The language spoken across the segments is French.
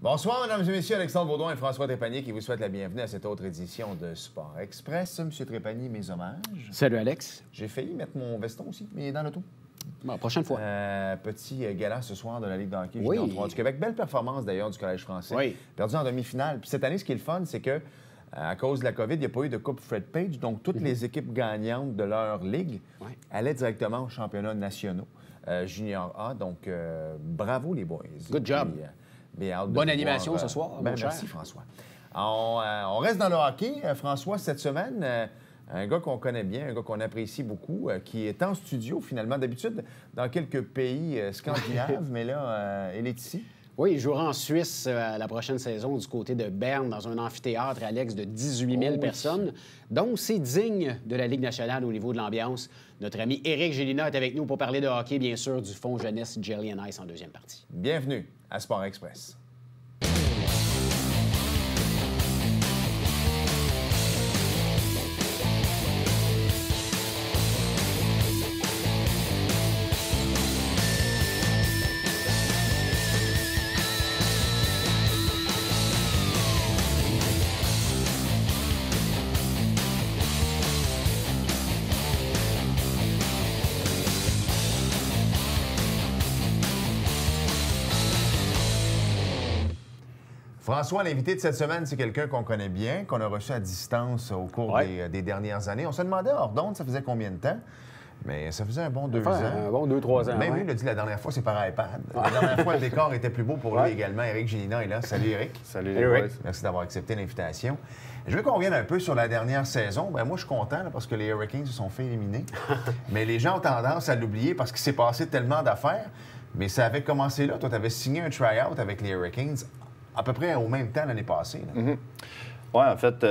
Bonsoir, mesdames et messieurs. Alexandre Baudouin et François Trépanier qui vous souhaitent la bienvenue à cette autre édition de Sport Express. Monsieur Trépanier, mes hommages. Salut, Alex. J'ai failli mettre mon veston aussi, mais dans l'auto. Bon, prochaine fois. Petit gala ce soir de la Ligue de hockey Oui. junior 3 du Québec. Belle performance, d'ailleurs, du Collège français. Oui. Perdu en demi-finale. Puis cette année, ce qui est le fun, c'est que à cause de la COVID, il n'y a pas eu de Coupe Fred Page. Donc, toutes les équipes gagnantes de leur ligue allaient directement aux championnats nationaux junior A. Donc, bravo les boys. Good job. Puis, bonne animation ce soir, mon cher. Merci, François. On reste dans le hockey. François, cette semaine, un gars qu'on connaît bien, un gars qu'on apprécie beaucoup, qui est en studio, finalement. D'habitude, dans quelques pays scandinaves, mais là, il est ici. Oui, il jouera en Suisse la prochaine saison du côté de Berne, dans un amphithéâtre, Alex, de 18 000 personnes. Donc, c'est digne de la Ligue nationale au niveau de l'ambiance. Notre ami Éric Gélina est avec nous pour parler de hockey, bien sûr, du Fonds jeunesse Jelly and Ice en deuxième partie. Bienvenue à Sport Express. François, l'invité de cette semaine, c'est quelqu'un qu'on connaît bien, qu'on a reçu à distance au cours des dernières années. On se demandait hors d'onde, ça faisait combien de temps? Mais ça faisait un bon 2 ans. Un bon 2-3 ans. Même lui, il a dit la dernière fois, c'est par iPad. La dernière fois, le décor était plus beau pour lui également. Éric Gélina est là. Salut, Éric. Salut, Éric. Merci d'avoir accepté l'invitation. Je veux qu'on revienne un peu sur la dernière saison. Moi, je suis content là, parce que les Hurricanes se sont fait éliminer. Mais les gens ont tendance à l'oublier parce qu'il s'est passé tellement d'affaires. Mais ça avait commencé là. Toi, tu avais signé un try-out avec les Hurricanes à peu près au même temps l'année passée. Oui, en fait,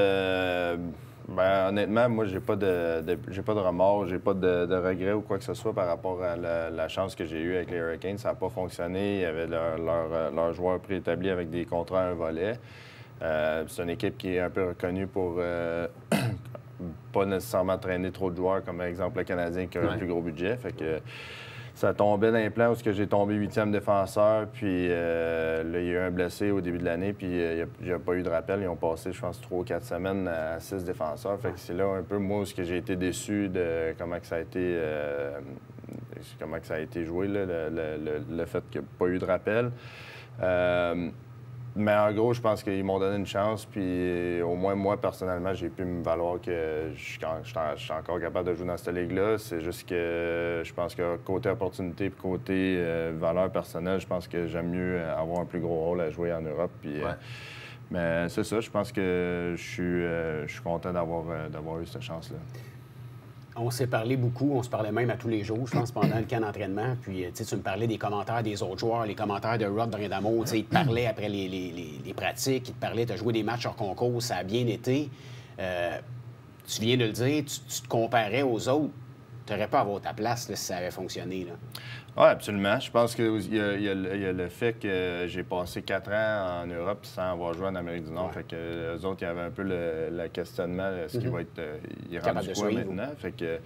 honnêtement, moi, j'ai pas de remords, j'ai pas de regrets ou quoi que ce soit par rapport à la chance que j'ai eue avec les Hurricanes. Ça n'a pas fonctionné. Il y avait leurs joueurs préétablis avec des contrats à un volet. C'est une équipe qui est un peu reconnue pour pas nécessairement traîner trop de joueurs, comme par exemple le Canadien qui a un plus gros budget. Fait que ça tombait dans les plans où j'ai tombé 8e défenseur, puis là, il y a eu un blessé au début de l'année, puis il n'y a pas eu de rappel. Ils ont passé, je pense, 3 ou 4 semaines à 6 défenseurs. Fait que c'est là un peu, moi, où j'ai été déçu de comment que ça a été joué, là, le fait qu'il n'y a pas eu de rappel. Mais en gros, je pense qu'ils m'ont donné une chance, puis au moins moi, personnellement, j'ai pu me valoir que je suis encore capable de jouer dans cette ligue-là. C'est juste que je pense que côté opportunité et côté valeur personnelle, je pense que j'aime mieux avoir un plus gros rôle à jouer en Europe. Puis, mais c'est ça, je pense que je suis content d'avoir eu cette chance-là. On s'est parlé beaucoup, on se parlait même à tous les jours, je pense, pendant le camp d'entraînement. Puis, tu me parlais des commentaires des autres joueurs, les commentaires de Rod Brind'Amour. Il te parlait après les pratiques, il te parlait, tu as joué des matchs hors concours, ça a bien été. Tu viens de le dire, tu te comparais aux autres. Tu n'aurais pas à avoir ta place là, si ça avait fonctionné. Oui, absolument. Je pense qu'il y a le fait que j'ai passé 4 ans en Europe sans avoir joué en Amérique du Nord. Fait que eux autres, il y avait un peu le questionnement, est-ce qu'il va être il est rendu quoi maintenant? Fait que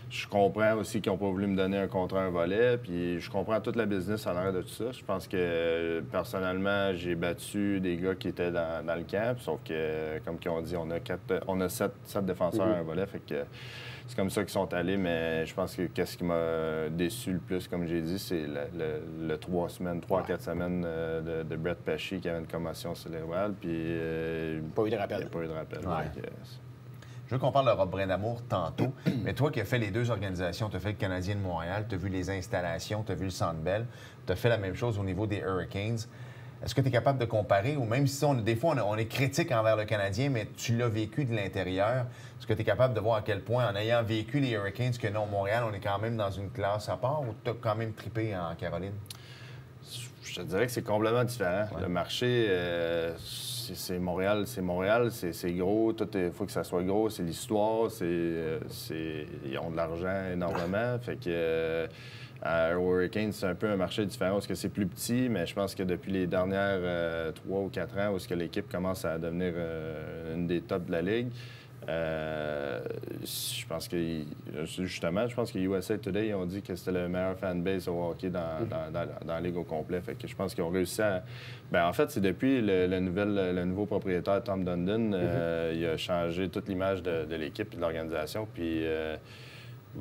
je comprends aussi qu'ils n'ont pas voulu me donner un contrat, un volet, puis je comprends toute la business en arrière de tout ça. Je pense que, personnellement, j'ai battu des gars qui étaient dans le camp, sauf que, comme ils ont dit, on a 7 défenseurs à un volet, fait que c'est comme ça qu'ils sont allés, mais je pense que qu'est-ce qui m'a déçu le plus, comme j'ai dit, c'est le 3 à 4 semaines de Brett Pesci qui avait une commotion cérébrale, puis pas eu de rappel. Il n'y a pas eu de rappel. Je veux qu'on parle de Rod Brind'Amour tantôt, mais toi qui as fait les deux organisations, tu as fait le Canadien de Montréal, tu as vu les installations, tu as vu le Centre Bell, tu as fait la même chose au niveau des Hurricanes. Est-ce que tu es capable de comparer, ou même si des fois on est critique envers le Canadien, mais tu l'as vécu de l'intérieur, est-ce que tu es capable de voir à quel point, en ayant vécu les Hurricanes, que non, Montréal, on est quand même dans une classe à part, ou tu as quand même trippé en Caroline? Je te dirais que c'est complètement différent. Le marché, c'est Montréal, c'est gros, il faut que ça soit gros, c'est l'histoire, ils ont de l'argent énormément, fait que Hurricane, c'est un peu un marché différent parce que c'est plus petit, mais je pense que depuis les dernières 3 ou 4 ans, où est-ce que l'équipe commence à devenir une des tops de la Ligue, Je pense que, justement, USA Today, ils ont dit que c'était le meilleur fanbase au hockey dans la Ligue au complet. Fait que je pense qu'ils ont réussi à... Bien, en fait, c'est depuis le nouveau propriétaire, Tom Dundon, il a changé toute l'image de l'équipe et de l'organisation. Puis,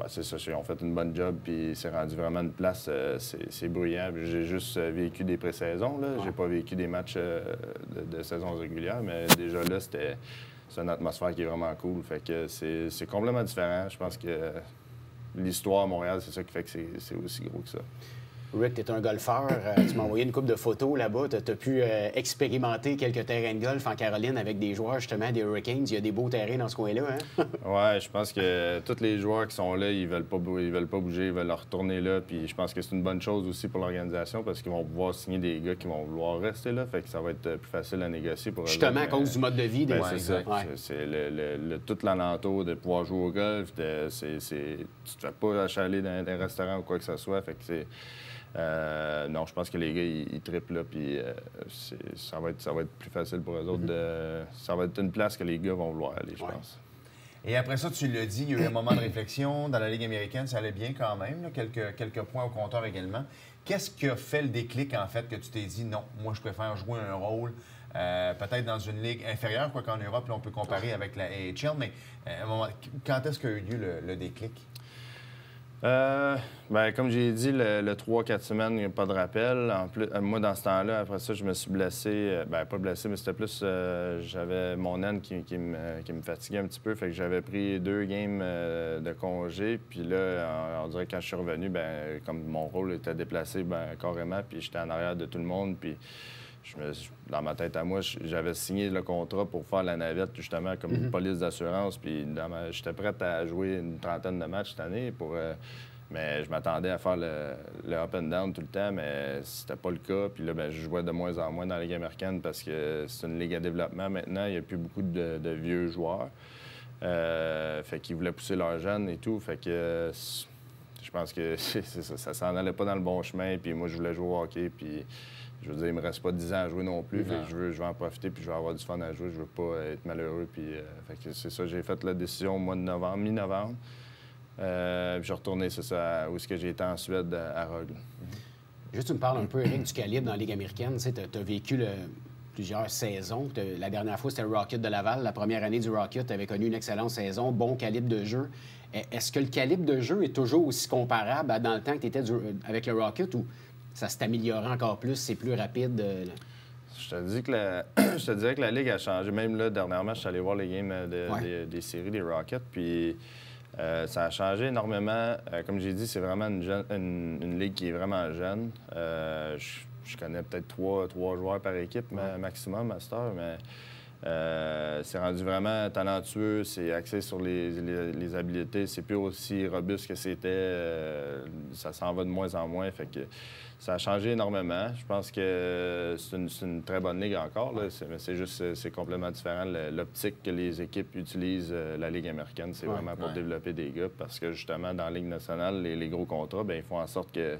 c'est ça, ils ont fait une bonne job, puis c'est rendu vraiment une place, c'est bruyant. J'ai juste vécu des pré-saisons, là. J'ai pas vécu des matchs de saison régulière, mais déjà là, c'est une atmosphère qui est vraiment cool. Fait que c'est complètement différent. Je pense que l'histoire à Montréal, c'est ça qui fait que c'est aussi gros que ça. Rick, tu es un golfeur. Tu m'as envoyé une couple de photos là-bas. Tu as pu expérimenter quelques terrains de golf en Caroline avec des joueurs, justement, des Hurricanes. Il y a des beaux terrains dans ce coin-là, hein? Oui, je pense que tous les joueurs qui sont là, ils veulent pas bouger, ils veulent retourner là. Puis je pense que c'est une bonne chose aussi pour l'organisation parce qu'ils vont pouvoir signer des gars qui vont vouloir rester là. Fait que ça va être plus facile à négocier pour eux. Justement, à cause du mode de vie des c'est ça. Ouais. C'est tout l'alentour de pouvoir jouer au golf. Tu te fais pas achaler dans un restaurant ou quoi que ce soit. Fait que c'est... non, je pense que les gars, ils triplent là, puis ça va être plus facile pour eux autres. Ça va être une place que les gars vont vouloir aller, je pense. Et après ça, tu l'as dit, il y a eu un moment de réflexion. Dans la Ligue américaine, ça allait bien quand même, là, quelques points au compteur également. Qu'est-ce qui a fait le déclic, en fait, que tu t'es dit, non, moi, je préfère jouer un rôle peut-être dans une ligue inférieure, quoi qu'en Europe, là, on peut comparer avec la AHL, mais quand est-ce qu'a eu lieu le déclic? Comme j'ai dit, le 3-4 semaines, il n'y a pas de rappel. En plus, moi, dans ce temps-là, après ça, je me suis blessé. Pas blessé, mais c'était plus... j'avais mon aine qui me fatiguait un petit peu. Fait que j'avais pris 2 games de congé. Puis là, on dirait que quand je suis revenu, comme mon rôle était déplacé carrément, puis j'étais en arrière de tout le monde. Puis dans ma tête à moi, j'avais signé le contrat pour faire la navette, justement, comme une police d'assurance. Puis j'étais prêt à jouer une trentaine de matchs cette année. Mais je m'attendais à faire le up and down tout le temps, mais c'était pas le cas. Puis là, je jouais de moins en moins dans la Ligue américaine parce que c'est une ligue à développement maintenant. Il n'y a plus beaucoup de vieux joueurs. Fait qu'ils voulaient pousser leurs jeunes et tout. Fait que je pense que ça s'en allait pas dans le bon chemin. Puis moi, je voulais jouer au hockey. Puis je veux dire, il me reste pas 10 ans à jouer non plus. Fait que je veux en profiter, puis je veux avoir du fun à jouer. Je veux pas être malheureux. Puis, fait que c'est ça, j'ai fait la décision au mois de novembre, mi-novembre. Puis je suis retourné, c'est ça, où est-ce que j'ai été en Suède, à Rögle. Juste, tu me parles un peu, Eric, du calibre dans la Ligue américaine. Tu as vécu plusieurs saisons. La dernière fois, c'était le Rocket de Laval. La première année du Rocket, tu avais connu une excellente saison, bon calibre de jeu. Est-ce que le calibre de jeu est toujours aussi comparable à dans le temps que tu étais avec le Rocket ou ça s'est amélioré encore plus, c'est plus rapide? Je te dirais que la Ligue a changé. Même là, dernièrement, je suis allé voir les games des séries des Rockets, puis ça a changé énormément. Comme j'ai dit, c'est vraiment une ligue qui est vraiment jeune. Je connais peut-être 3 joueurs par équipe maximum à cette heure, mais c'est rendu vraiment talentueux, c'est axé sur les habiletés, c'est plus aussi robuste que c'était, ça s'en va de moins en moins, fait que ça a changé énormément. Je pense que c'est une très bonne ligue encore, là, mais c'est complètement différent. L'optique que les équipes utilisent, la Ligue américaine, c'est vraiment pour développer des gars, parce que justement, dans la Ligue nationale, les gros contrats, ils font en sorte que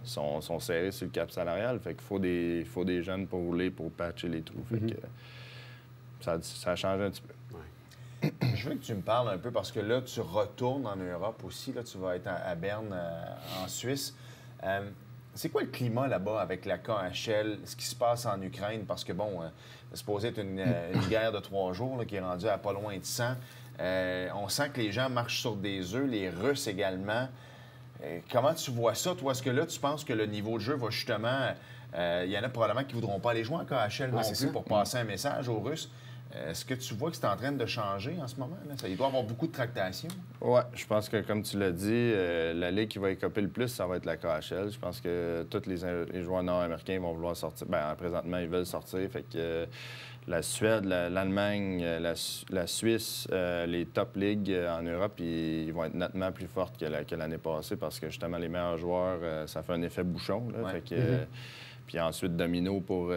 sont serrés sur le cap salarial, fait qu'il faut des jeunes pour rouler, pour patcher les trous, fait que ça a changé un petit peu. Je veux que tu me parles un peu, parce que là, tu retournes en Europe aussi. Là, tu vas être à Berne, en Suisse. C'est quoi le climat là-bas avec la KHL, ce qui se passe en Ukraine? Parce que, bon, c'est supposé être une guerre de 3 jours là, qui est rendue à pas loin de 100. On sent que les gens marchent sur des œufs, les Russes également. Comment tu vois ça? Toi, est-ce que là, tu penses que le niveau de jeu va justement... Il y en a probablement qui ne voudront pas aller jouer en KHL non plus pour passer un message aux Russes. Est-ce que tu vois que c'est en train de changer en ce moment? Là? Il doit y avoir beaucoup de tractations. Oui, je pense que, comme tu l'as dit, la ligue qui va écoper le plus, ça va être la KHL. Je pense que tous les joueurs nord-américains vont vouloir sortir. Présentement, ils veulent sortir. Fait que la Suède, l'Allemagne, la Suisse, les top ligues en Europe, ils vont être nettement plus fortes que l'année passée parce que, justement, les meilleurs joueurs, ça fait un effet bouchon. Là, fait que, puis ensuite, domino pour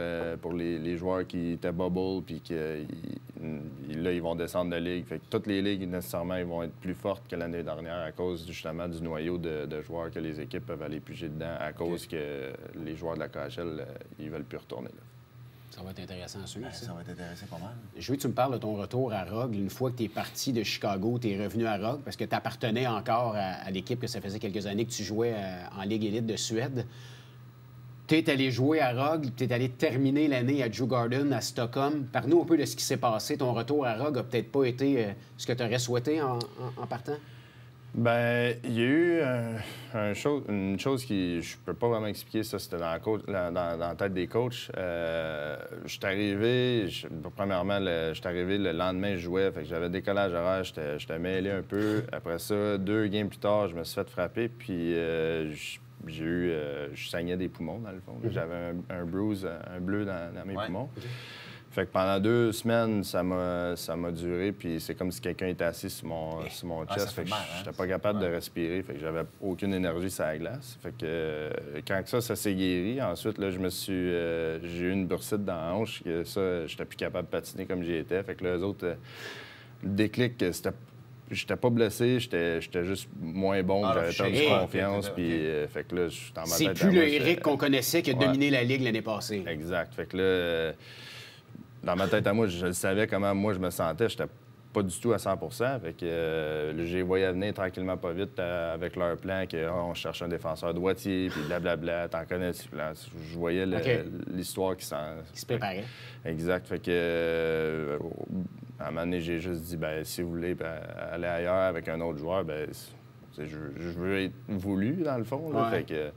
les joueurs qui étaient bubble, puis là, ils vont descendre de ligue. Fait que toutes les ligues, nécessairement, ils vont être plus fortes que l'année dernière à cause, justement, du noyau de joueurs que les équipes peuvent aller piger dedans à cause que les joueurs de la KHL, ils veulent plus retourner. Là. Ça va être intéressant à suivre. Ça va t'intéresser pas mal. Je veux que tu me parles de ton retour à Rugby. Une fois que tu es parti de Chicago, tu es revenu à Rugby parce que tu appartenais encore à l'équipe que ça faisait quelques années que tu jouais en Ligue élite de Suède. Tu es allé jouer à Rugby, tu es allé terminer l'année à Djurgården, à Stockholm. Parle-nous un peu de ce qui s'est passé. Ton retour à Rugby n'a peut-être pas été ce que tu aurais souhaité en partant? Ben, il y a eu une chose qui, je peux pas vraiment expliquer, ça, c'était dans la tête des coachs. Je suis arrivé, premièrement, je suis arrivé le lendemain, je jouais, fait que j'avais décollage horaire, j'étais mêlé un peu. Après ça, 2 games plus tard, je me suis fait frapper, puis je saignais des poumons, dans le fond. J'avais un bruise, un bleu dans mes poumons. Fait que pendant 2 semaines, ça m'a duré, puis c'est comme si quelqu'un était assis sur mon chest. Fait que j'étais pas capable de respirer, fait que j'avais aucune énergie sur la glace. Fait que quand ça s'est guéri, ensuite, là, j'ai eu une bursite dans la hanche, que ça, j'étais plus capable de patiner comme j'y étais. Fait que là, eux autres, le déclic, c'était... J'étais pas blessé, j'étais juste moins bon, j'avais perdu confiance, puis fait que là, je suis dans ma tête. C'est plus le Éric qu'on connaissait qui a dominé la Ligue l'année passée. Exact. Fait que là, dans ma tête à moi, je savais comment moi je me sentais. J'étais pas du tout à 100 %. Fait que je les voyais venir tranquillement pas vite avec leur plan qu'on cherche un défenseur droitier, puis blablabla, t'en connais-tu? Je voyais l'histoire qui se préparait. Exact. Fait que à un moment donné, j'ai juste dit, ben si vous voulez aller ailleurs avec un autre joueur, ben je veux être voulu, dans le fond. Là. Fait que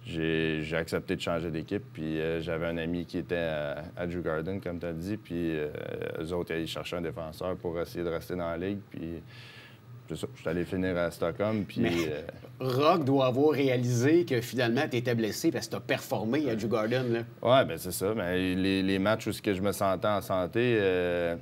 j'ai accepté de changer d'équipe. Puis j'avais un ami qui était à Djurgården, comme tu as dit. Puis eux autres, ils cherchaient un défenseur pour essayer de rester dans la Ligue. Puis c'est ça, je suis allé finir à Stockholm. Puis Rock doit avoir réalisé que finalement, tu étais blessé parce que tu as performé à Djurgården. Oui, bien c'est ça. Mais les matchs où je me sentais en santé,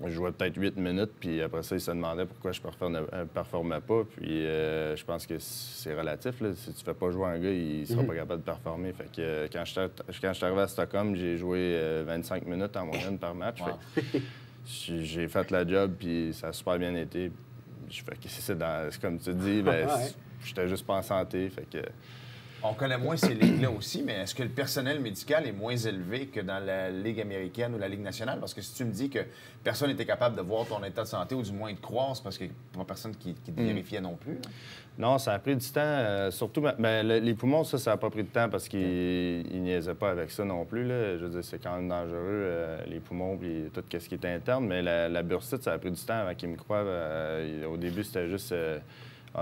je jouais peut-être 8 minutes, puis après ça, ils se demandaient pourquoi je ne performais pas. Puis je pense que c'est relatif. Là. Si tu fais pas jouer un gars, il ne sera pas capable de performer. Fait que quand je suis arrivé à Stockholm, j'ai joué 25 minutes en moyenne par match. Fait j'ai fait la job, puis ça a super bien été. Je fais que c'est comme tu dis, j'étais juste pas en santé. Fait que... On connaît moins ces ligues-là aussi, mais est-ce que le personnel médical est moins élevé que dans la Ligue américaine ou la Ligue nationale? Parce que si tu me dis que personne n'était capable de voir ton état de santé ou du moins de croire, c'est parce qu'il n'y a pas personne qui te vérifiait non plus. Là. Non, ça a pris du temps. Surtout, les poumons, ça n'a pas pris de temps parce qu'ils niaisaient pas avec ça non plus. Là. Je veux dire, c'est quand même dangereux, les poumons et tout ce qui est interne. Mais la bursite, ça a pris du temps avant qu'ils me croient. Au début, c'était juste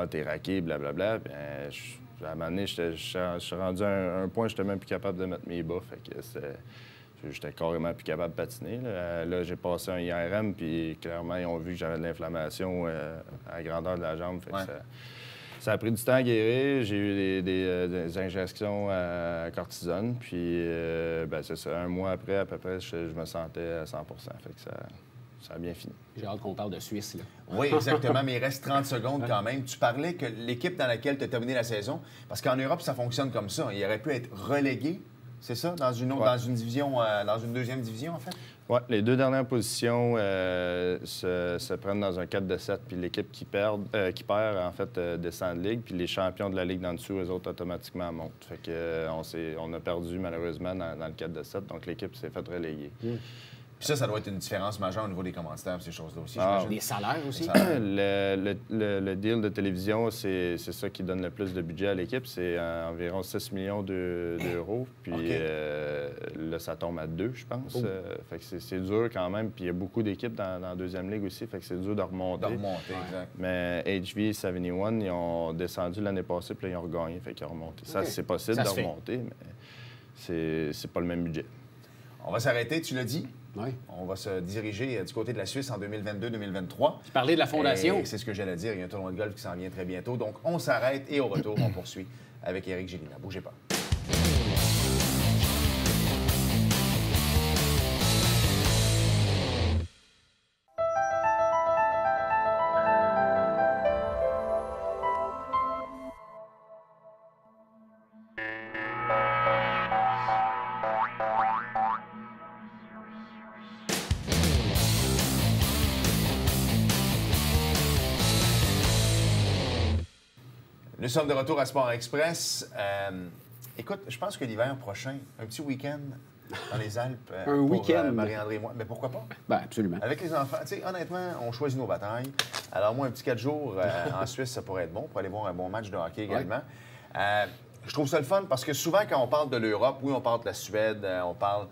t'es raqué, blablabla. À un moment donné, je suis rendu à un point où j'étais même plus capable de mettre mes bas. Fait que j'étais carrément plus capable de patiner. Là j'ai passé un IRM, puis clairement, ils ont vu que j'avais de l'inflammation à la grandeur de la jambe. Fait que ça a pris du temps à guérir. J'ai eu des injections à cortisone. Puis, c'est ça. Un mois après, à peu près, je me sentais à 100 %. Fait que ça a bien fini. J'ai hâte qu'on parle de Suisse, là. Oui, exactement, mais il reste 30 secondes quand même. Tu parlais que l'équipe dans laquelle tu as terminé la saison, parce qu'en Europe, ça fonctionne comme ça. Il aurait pu être relégué, c'est ça, dans une division, dans une deuxième division, en fait? Oui, les 2 dernières positions se prennent dans un 4-7, puis l'équipe qui perd, en fait, descend de Ligue, puis les champions de la Ligue d'en dessous, eux autres, automatiquement montent. Fait que on a perdu, malheureusement, dans le 4-7, donc l'équipe s'est faite reléguer. Puis ça doit être une différence majeure au niveau des commanditaires, ces choses-là aussi, j'imagine. Des salaires aussi? Le deal de télévision, c'est ça qui donne le plus de budget à l'équipe. C'est environ 6 millions d'euros. Puis là, ça tombe à 2, je pense. Fait que c'est dur quand même. Puis il y a beaucoup d'équipes dans la deuxième ligue aussi. Fait que c'est dur de remonter. Exact. Mais HV 71, ils ont descendu l'année passée, puis là, ils ont regagné. Fait qu'ils ont remonté. Ça, c'est possible de remonter, mais c'est pas le même budget. On va s'arrêter, tu l'as dit? Oui. On va se diriger du côté de la Suisse en 2022-2023. Tu parlais de la fondation. C'est ce que j'allais dire. Il y a un tournoi de golf qui s'en vient très bientôt. Donc, on s'arrête et au retour, on poursuit avec Éric Gélina. Bougez pas. Nous sommes de retour à Sport Express. Écoute, je pense que l'hiver prochain, un petit week-end dans les Alpes. Un week-end. Marie-André et moi. Mais pourquoi pas? Ben, absolument. Avec les enfants, tu sais, honnêtement, on choisit nos batailles. Alors, moi, un petit 4 jours en Suisse, ça pourrait être bon pour aller voir un bon match de hockey également. Je trouve ça le fun parce que souvent, quand on parle de l'Europe, oui, on parle de la Suède, on parle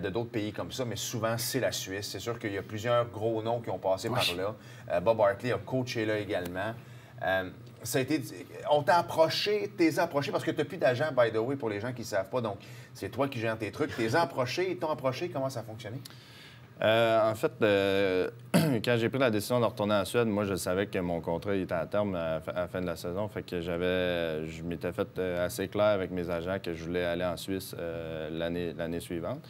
de d'autres pays comme ça, mais souvent, c'est la Suisse. C'est sûr qu'il y a plusieurs gros noms qui ont passé par là. Bob Hartley a coaché là également. Ça a été... On t'a approché, t'es approché, parce que tu n'as plus d'agent, by the way, pour les gens qui ne savent pas. Donc, c'est toi qui gères tes trucs. T'es approché, ils t'ont approché. Comment ça a fonctionné? En fait, quand j'ai pris la décision de retourner en Suède, moi, je savais que mon contrat était à terme à la fin de la saison. Fait que je m'étais fait assez clair avec mes agents que je voulais aller en Suisse l'année suivante.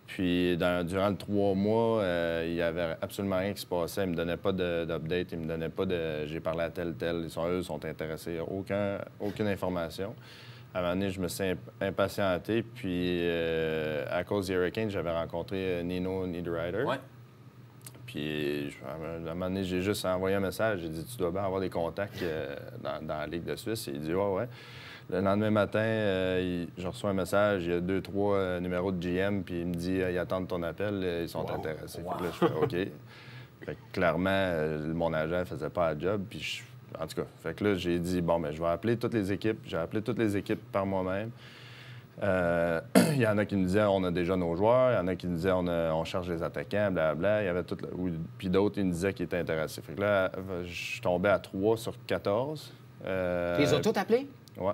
Puis, durant le 3 mois, il n'y avait absolument rien qui se passait. Ils ne me donnaient pas d'update, ils ne me donnaient pas de « j'ai parlé à tel. » Eux sont intéressés. Aucune information. À un moment donné, je me suis impatienté. Puis, à cause des Hurricanes, j'avais rencontré Nino Niederreiter. Ouais. Puis, à un moment donné, j'ai juste envoyé un message. J'ai dit « Tu dois bien avoir des contacts dans la Ligue de Suisse. » Il dit « Ouais. » Le lendemain matin, je reçois un message, il y a 2-3 numéros de GM, puis il me dit ils attendent ton appel, ils sont intéressés. Fait que là, je fais OK. Fait que clairement, mon agent ne faisait pas la job, puis en tout cas, fait que là, j'ai dit bon, bien, je vais appeler toutes les équipes. J'ai appelé toutes les équipes par moi-même. Il y en a qui me disaient on a déjà nos joueurs, il y en a qui me disaient on cherche des attaquants, blablabla. Il y avait puis d'autres, ils me disaient qu'ils étaient intéressés. Fait que là, je tombais à 3 sur 14. Tu les as tous appelés? Oui.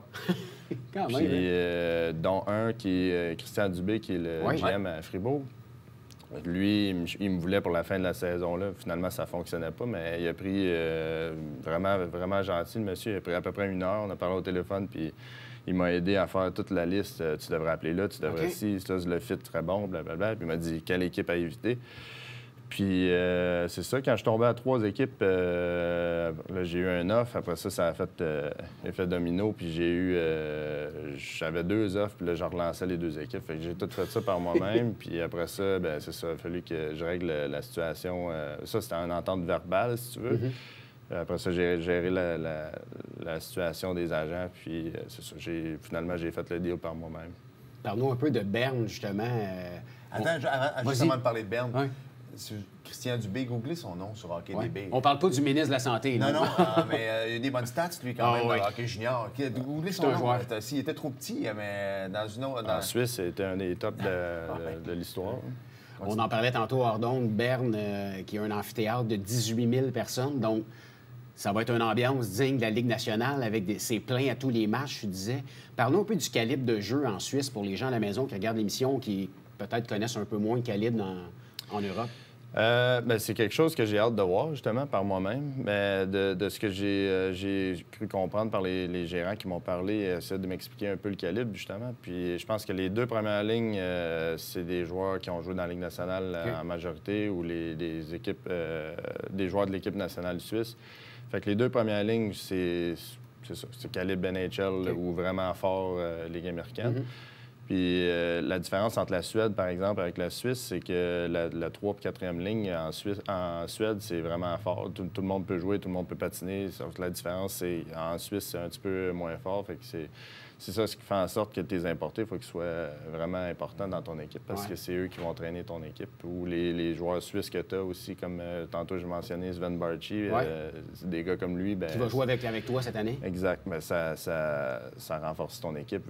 Quand même. Puis, dont un qui est Christian Dubé, qui est le GM à Fribourg. Lui, il me voulait pour la fin de la saison. Là. Finalement, ça ne fonctionnait pas, mais il a pris vraiment, vraiment gentil, le monsieur. Il a pris à peu près 1 heure. On a parlé au téléphone, puis il m'a aidé à faire toute la liste. Tu devrais appeler là, tu devrais ci, ça, le fit très bon, blablabla. Puis il m'a dit quelle équipe à éviter. Puis c'est ça, quand je tombais à 3 équipes, là, j'ai eu un offre. Après ça, ça a fait effet domino. Puis j'avais 2 offres, puis là, je relançais les 2 équipes. Fait que j'ai tout fait ça par moi-même. Puis après ça, bien, c'est ça, il a fallu que je règle la situation. Ça, c'était une entente verbale, si tu veux. Après ça, j'ai géré la situation des agents. Puis c'est ça, finalement, j'ai fait le deal par moi-même. Parle-nous un peu de Berne, justement. Juste avant de parler de Berne. Ouais. Christian Dubé, googlez son nom sur HockeyDB. On parle pas du ministre de la Santé. Non, mais il y a des bonnes stats, lui, quand même, dans le hockey junior. Googlez son nom. S'il était trop petit, mais dans une autre... En Suisse, c'était un des tops de l'histoire. On en parlait tantôt hors d'onde, Berne, qui a un amphithéâtre de 18 000 personnes. Donc, ça va être une ambiance digne de la Ligue nationale avec c'est plein à tous les matchs, je disais. Parlons un peu du calibre de jeu en Suisse pour les gens à la maison qui regardent l'émission, qui peut-être connaissent un peu moins le calibre en Europe. Bien, c'est quelque chose que j'ai hâte de voir, justement, par moi-même. Mais de ce que j'ai cru comprendre par les gérants qui m'ont parlé, essaient de m'expliquer un peu le calibre, justement. Puis je pense que les 2 premières lignes, c'est des joueurs qui ont joué dans la Ligue nationale en majorité ou des équipes, des joueurs de l'équipe nationale suisse. Fait que les 2 premières lignes, c'est ça, c'est calibre NHL ou vraiment fort Ligue américaine. Puis la différence entre la Suède, par exemple, avec la Suisse, c'est que la 3 et 4e ligne en Suède, c'est vraiment fort. Tout le monde peut jouer, tout le monde peut patiner. Sauf que la différence, c'est en Suisse, c'est un petit peu moins fort. Fait que c'est ça ce qui fait en sorte que tes importés, il faut qu'ils soient vraiment importants dans ton équipe parce que c'est eux qui vont traîner ton équipe. Ou les joueurs suisses que tu as aussi, comme tantôt je mentionnais Sven Barchi, des gars comme lui. Qui va jouer avec toi cette année. Exact. Mais ça renforce ton équipe.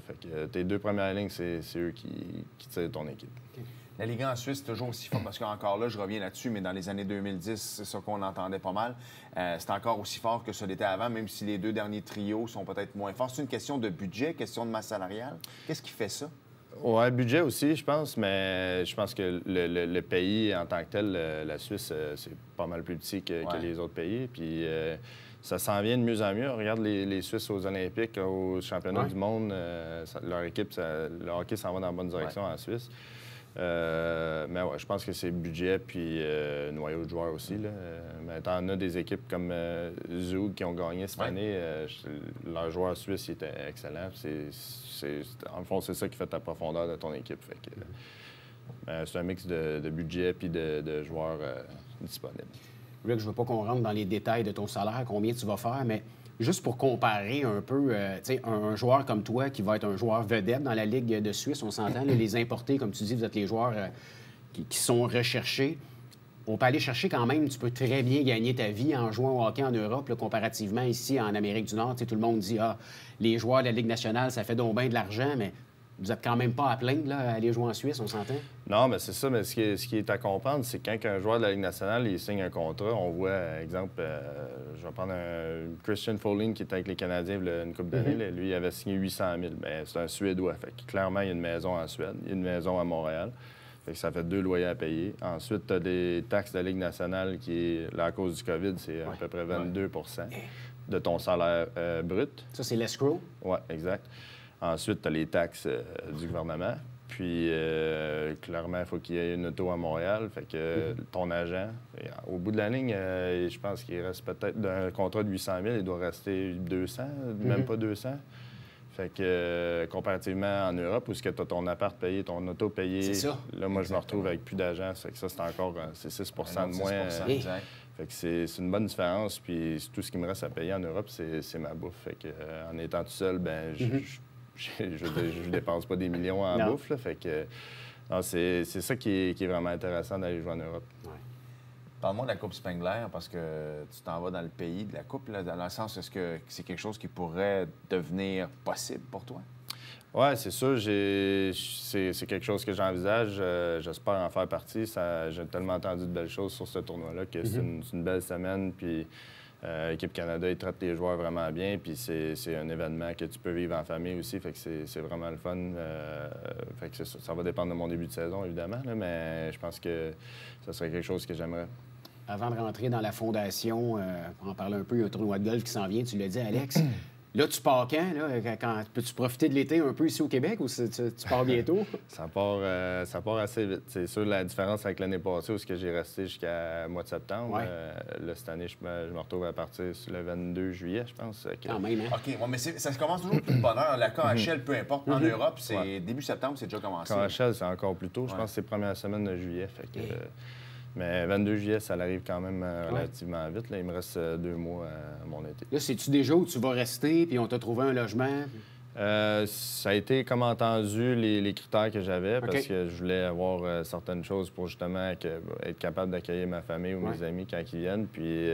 Fait que tes 2 premières lignes, c'est eux qui tirent ton équipe. Okay. La Ligue en Suisse, c'est toujours aussi fort, parce qu'encore là, je reviens là-dessus, mais dans les années 2010, c'est ça qu'on entendait pas mal. C'est encore aussi fort que ça l'était avant, même si les 2 derniers trios sont peut-être moins forts. C'est une question de budget, question de masse salariale. Qu'est-ce qui fait ça? Oui, budget aussi, je pense, mais je pense que le pays en tant que tel, la Suisse, c'est pas mal plus petit que les autres pays. Puis ça s'en vient de mieux en mieux. Regarde les Suisses aux Olympiques, aux championnats du monde, leur équipe, le hockey s'en va dans la bonne direction en Suisse. Mais ouais, je pense que c'est budget puis noyau de joueurs aussi. Là. Mais t'en as des équipes comme Zug qui ont gagné cette année. Leurs joueurs suisses étaient excellents. En fond, c'est ça qui fait ta profondeur de ton équipe. Fait que, c'est un mix de budget puis de joueurs disponibles. Rick, je ne veux pas qu'on rentre dans les détails de ton salaire, combien tu vas faire, mais Juste pour comparer un peu, tu sais, un joueur comme toi qui va être un joueur vedette dans la Ligue de Suisse, on s'entend, là, les importés, comme tu dis, vous êtes les joueurs qui sont recherchés. On peut aller chercher quand même, tu peux très bien gagner ta vie en jouant au hockey en Europe, là, comparativement ici en Amérique du Nord. Tu sais, tout le monde dit, les joueurs de la Ligue nationale, ça fait donc bien de l'argent, mais vous n'êtes quand même pas à plaindre là, à aller jouer en Suisse, on s'entend? Non, mais c'est ça. Mais ce qui est à comprendre, c'est quand un joueur de la Ligue nationale il signe un contrat, on voit, exemple, je vais prendre un Christian Folin qui était avec les Canadiens une couple d'années. Là, lui, il avait signé 800 000. Mais c'est un Suédois. Fait que, clairement, il y a une maison en Suède, il y a une maison à Montréal. Fait que ça fait 2 loyers à payer. Ensuite, tu as des taxes de la Ligue nationale qui, là, à cause du COVID, c'est à peu près 22 de ton salaire brut. Ça, c'est l'escrow? Oui, exact. Ensuite, tu as les taxes du gouvernement. Puis, clairement, il faut qu'il y ait une auto à Montréal. Fait que ton agent, au bout de la ligne, je pense qu'il reste peut-être d'un contrat de 800 000, il doit rester 200, même pas 200. Fait que, comparativement en Europe, où tu as ton appart payé, ton auto payé, c'est ça. Là, moi, je me retrouve avec plus d'agents. Ça, c'est encore 6 de moins. Exact. Fait que c'est une bonne différence. Puis, tout ce qui me reste à payer en Europe, c'est ma bouffe. Fait que, en étant tout seul, ben je dépense pas des millions en bouffe. Là, fait que c'est ça qui est vraiment intéressant d'aller jouer en Europe. Ouais. Parle-moi de la Coupe Spengler, parce que tu t'en vas dans le pays de la Coupe, là, dans le sens, est-ce que c'est quelque chose qui pourrait devenir possible pour toi? Oui, c'est sûr. C'est quelque chose que j'envisage. J'espère en faire partie. J'ai tellement entendu de belles choses sur ce tournoi-là que c'est une belle semaine. Puis Équipe Canada, ils traitent les joueurs vraiment bien. Puis c'est un événement que tu peux vivre en famille aussi. Fait que c'est vraiment le fun. Fait que ça va dépendre de mon début de saison, évidemment. Là, mais je pense que ça serait quelque chose que j'aimerais. Avant de rentrer dans la fondation, pour en parler un peu, il y a un tournoi de golf qui s'en vient, tu l'as dit, Alex. Là, tu pars quand? Là? Peux-tu profiter de l'été un peu ici au Québec ou tu pars bientôt? Ça part assez vite. C'est sûr, la différence avec l'année passée où j'ai resté jusqu'à mois de septembre. Ouais. Là, cette année, je me retrouve à partir le 22 juillet, je pense. Quand même, hein? OK, mais ça commence toujours plus de bonne heure. La KHL, peu importe, en Europe, c'est début septembre, c'est déjà commencé. KHL, c'est encore plus tôt. Je pense que c'est première semaine de juillet. Fait que, mais 22 juillet, ça arrive quand même relativement vite. Là. Il me reste 2 mois à mon été. Là, sais-tu déjà où tu vas rester, puis on t'a trouvé un logement? Ça a été comme entendu les critères que j'avais parce que je voulais avoir certaines choses pour justement être capable d'accueillir ma famille ou mes amis quand ils viennent. Puis,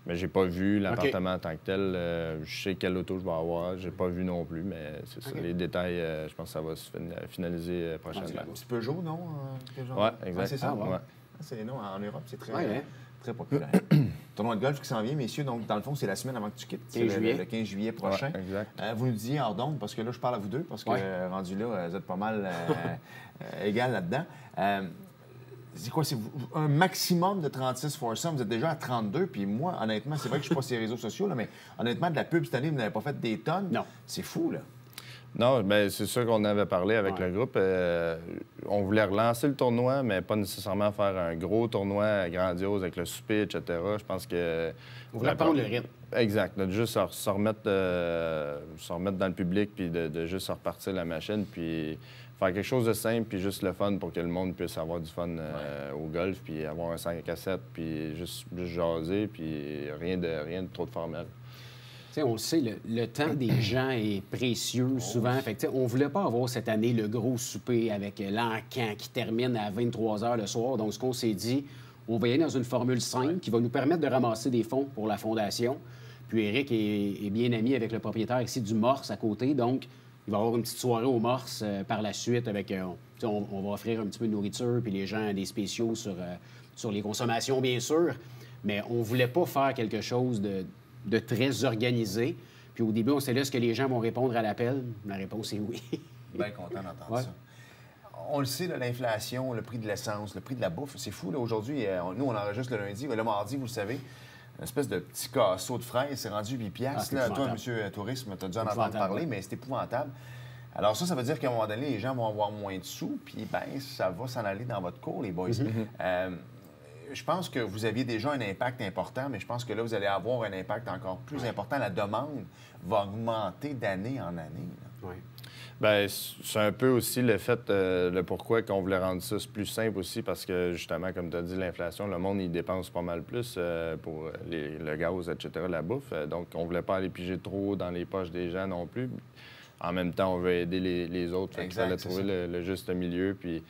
mais j'ai pas vu l'appartement en tant que tel. Je sais quelle auto je vais avoir. J'ai pas vu non plus, mais c'est ça. Les détails, je pense que ça va se finaliser prochainement. Un petit Peugeot, non? Oui, exact. C'est ça? Ouais. Non, en Europe, c'est très populaire. Tournoi de golf qui s'en vient, messieurs. Donc, dans le fond, c'est la semaine avant que tu quittes. C'est le 15 juillet prochain. Ouais, exact. Vous nous disiez hors d'onde, parce que là, je parle à vous deux, parce que rendu là, vous êtes pas mal égal là-dedans. C'est quoi? C'est un maximum de 36 foursomes. Vous êtes déjà à 32. Puis moi, honnêtement, c'est vrai que je suis pas sur les réseaux sociaux, là, mais honnêtement, de la pub cette année, vous n'avez pas fait des tonnes. Non. C'est fou, là. Non, bien, c'est sûr qu'on avait parlé avec le groupe. On voulait relancer le tournoi, mais pas nécessairement faire un gros tournoi grandiose avec le souper, etc. Je pense que... On voulait prendre le rythme. Exact. De juste se remettre dans le public, puis de juste repartir la machine, puis faire quelque chose de simple, puis juste le fun pour que le monde puisse avoir du fun au golf, puis avoir un 5 à 7, puis juste jaser, puis rien de trop de formel. T'sais, on le sait, le temps des gens est précieux souvent. Fait que, on ne voulait pas avoir cette année le gros souper avec l'encan qui termine à 23 h le soir. Donc, ce qu'on s'est dit, on va y aller dans une formule simple qui va nous permettre de ramasser des fonds pour la fondation. Puis Éric est bien ami avec le propriétaire ici du Morse à côté. Donc, il va y avoir une petite soirée au Morse par la suite avec... on va offrir un petit peu de nourriture puis les gens des spéciaux sur les consommations, bien sûr. Mais on ne voulait pas faire quelque chose de très organisé. Puis au début, on s'est dit, est-ce que les gens vont répondre à l'appel? La réponse est oui. Bien content d'entendre ça. On le sait, là, l'inflation, le prix de l'essence, le prix de la bouffe, c'est fou. Là, aujourd'hui, nous, on enregistre le lundi. Le mardi, vous le savez, une espèce de petit casseau de fraises, c'est rendu 8 piastres. Là, toi, monsieur Tourisme, tu as dû en entendre parler, mais c'est épouvantable. Alors ça veut dire qu'à un moment donné, les gens vont avoir moins de sous, puis bien, ça va s'en aller dans votre cours, les boys. Je pense que vous aviez déjà un impact important, mais je pense que là, vous allez avoir un impact encore plus important. La demande va augmenter d'année en année. Oui. Bien, c'est un peu aussi le fait, le pourquoi qu'on voulait rendre ça plus simple aussi, parce que justement, comme tu as dit, l'inflation, le monde, il dépense pas mal plus pour le gaz, etc., la bouffe. Donc, on voulait pas aller piger trop dans les poches des gens non plus. En même temps, on veut aider les autres. Fait qu'il fallait trouver le juste milieu. Puis,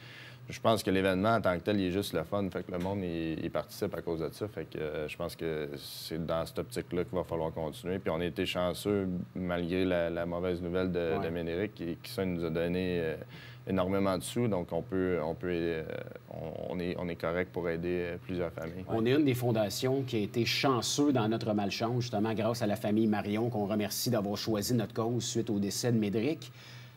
je pense que l'événement en tant que tel, il est juste le fun. Fait que le monde, il participe à cause de ça. Fait que je pense que c'est dans cette optique-là qu'il va falloir continuer. Puis on a été chanceux, malgré la mauvaise nouvelle de Ménéric, qui ça nous a donné énormément de sous. Donc on est correct pour aider plusieurs familles. On est une des fondations qui a été chanceux dans notre malchance, justement, grâce à la famille Marion, qu'on remercie d'avoir choisi notre cause suite au décès de Médéric.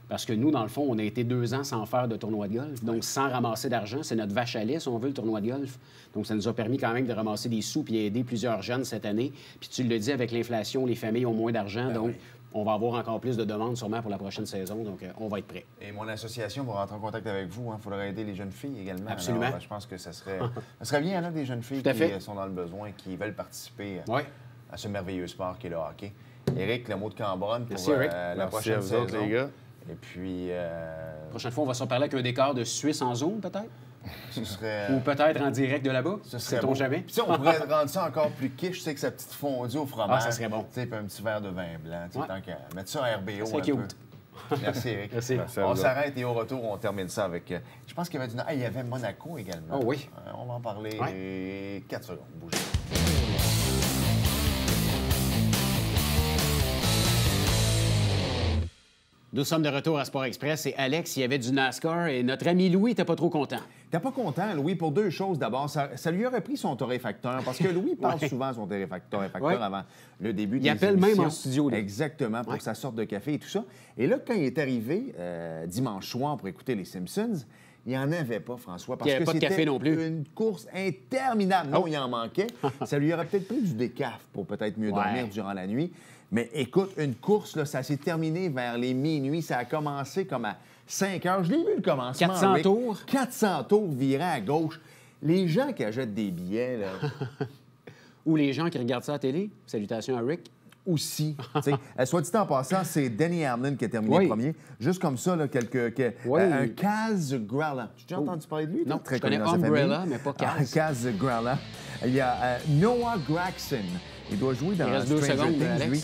Parce que nous, dans le fond, on a été 2 ans sans faire de tournoi de golf, donc sans ramasser d'argent. C'est notre vache à lait, si on veut, le tournoi de golf. Donc, ça nous a permis quand même de ramasser des sous puis aider plusieurs jeunes cette année. Puis tu le dis, avec l'inflation, les familles ont moins d'argent, donc on va avoir encore plus de demandes sûrement pour la prochaine saison. Donc, on va être prêts. Et mon association va rentrer en contact avec vous. Il faudra aider les jeunes filles également. Absolument. Alors, je pense que ça serait bien, là, des jeunes filles qui sont dans le besoin, qui veulent participer à ce merveilleux sport qu'est le hockey. Éric, le mot de Cambronne pour la prochaine saison. Les gars. Et puis... La prochaine fois, on va s'en parler avec un décor de Suisse en zone, peut-être? Ce serait... Ou peut-être en direct de là-bas? Sait-on jamais? Puis on pourrait rendre ça encore plus kitsch, tu sais, que sa petite fondue au fromage. Ah, ça serait bon. Tu sais, puis un petit verre de vin blanc, tu sais, tant qu'à mettre ça à RBO c'est un cute. peu. Merci, Éric. Merci. On s'arrête et au retour, on termine ça avec... je pense qu'il y avait il y avait Monaco également. Oh oui. On va en parler 4 secondes. Bougez. Nous sommes de retour à Sport Express et Alex, il y avait du NASCAR et notre ami Louis n'était pas trop content. T'es pas content, Louis, pour 2 choses. D'abord, ça lui aurait pris son torréfacteur, parce que Louis parle souvent de son torréfacteur avant le début des émissions. Il appelle même en studio. Là. Exactement, pour sa sorte de café et tout ça. Et là, quand il est arrivé dimanche soir pour écouter les Simpsons, il n'y en avait pas, François, parce que c'était une course interminable. Non, il en manquait. Ça lui aurait peut-être pris du décaf pour peut-être mieux dormir durant la nuit. Mais écoute, une course, là, ça s'est terminé vers les minuit. Ça a commencé comme à 5 heures. Je l'ai vu le commencement. 400 tours. 400 tours virés à gauche. Les gens qui achètent des billets, là... Ou les gens qui regardent ça à la télé. Salutations à Rick. Aussi. Soit dit en passant, c'est Denny Hamlin qui a terminé premier. Juste comme ça, là, un Kaz Grala. Tu as déjà entendu parler de lui? Non, je connais Umbrella, mais pas Kaz. Kaz Grala. Il y a Noah Gragson. Il doit jouer dans Stranger Things, Alex. Lui.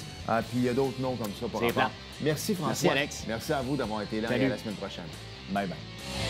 Puis il y a d'autres noms comme ça pour rapport. Merci, François. Merci, Alex. Merci à vous d'avoir été là. Et à la semaine prochaine. Bye-bye.